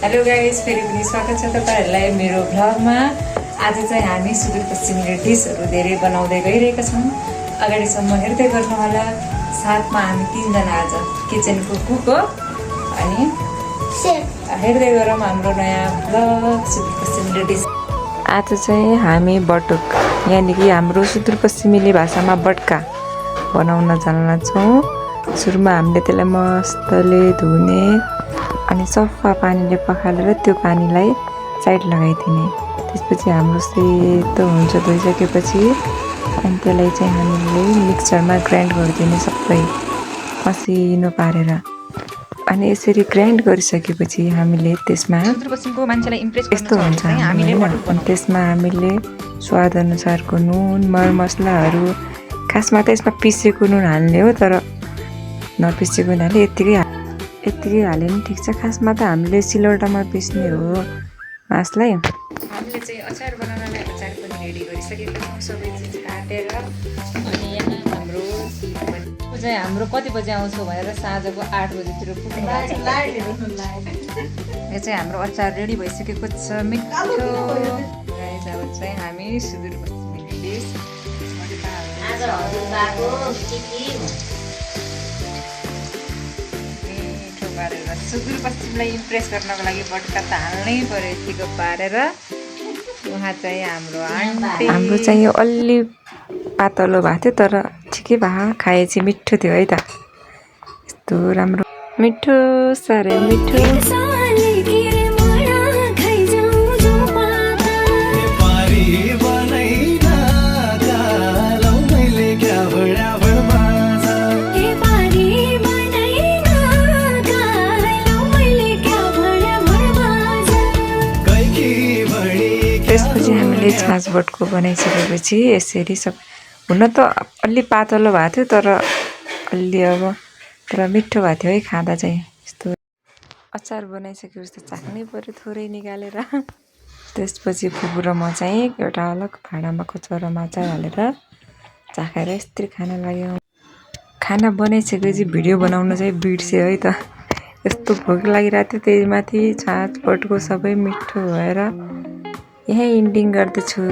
Hello guys, फेरि पनि स्वागत छ तपाईहरुलाई मेरो भ्लगमा। आज चाहिँ हामी सुदूरपश्चिमी डिसहरु धेरै बनाउँदै गइरहेका छौं। अगाडिसम्म हेर्दै गर्नु होला। साथमा हामी तीनजना आज किचनको कुक हो अनि हेर्दै गरौँ हाम्रो नयाँ भ्लग सुदूरपश्चिमी डिस। आज चाहिँ हामी बटुक यानि कि हाम्रो सुदूरपश्चिमी भाषामा बटका बनाउन जान्न छौं। सुरुमा हामीले त्यसलाई मस्तले धुने अनि सफा पानीले पखालेर त्यो पानीलाई साइड लगाइदिने। त्यसपछि हाम्रो सेतो हुन्छ धोइसकेपछि अनि त्यसलाई चाहिँ हामीले मिक्सरमा ग्राइन्ड गरिदिने सबै मसिनो पारेर। अनि यसरी ग्राइन्ड गरिसकेपछि हामीले त्यसमा सुदूरपश्चिमको मान्छेलाई इम्प्रेस यस्तो हुन्छ त्यसमा हामीले स्वाद अनुसारको नुन मरमसलाहरू, खासमा त यसमा पिसेको नुन हाल्ने हो, तर नपिसेको हुनाले यत्तिकै हाले नि ठिक छ। खासमा त हामीले सिलौटामा पिस्ने हो मासलाई। हामीले चाहिँ अचार बनाउनलाई अचार पनि रेडी गरिसकेका छौँ, सबै चिज काटेर। अनि यहाँ हाम्रो कति बजे आउँछौँ भनेर साँझको 8 बजेतिर पुग्नु भएको छ। यो चाहिँ हाम्रो अचार रेडी भइसकेको छ, मिठो। अब चाहिँ हामी सुदूरपश्चिमी डिस पारेर सुदूरपश्चिमलाई इम्प्रेस गर्नको लागि बटका त हाल्नै पर्यो। यतिको पारेर उहाँ चाहिँ हाम्रो चाहिँ यो अलि पातलो भएको थियो, तर ठिकै भए खाए चाहिँ मिठो थियो है त। यस्तो राम्रो मिठो, साह्रै मिठो। त्यसपछि हामीले छाँच बटको बनाइसकेपछि यसरी सब हुन त अलि पातलो भएको थियो, तर अलि अब तर मिठो भएको थियो है खाँदा चाहिँ। यस्तो अचार बनाइसकेपछि त चाख्नै पर्यो थोरै निकालेर। त्यसपछि फुपू र म चाहिँ एउटा अलग भाँडामा कचौरामा अचार हालेर चाखेर यस्तरी खान लाग्यौँ। खाना बनाइसकेपछि भिडियो बनाउन चाहिँ बिर्स्यो है त। यस्तो भोक लागिरहेको थियो, त्यही माथि छाँच बटको सबै मिठो भएर यही इन्डिङ गर्दछु।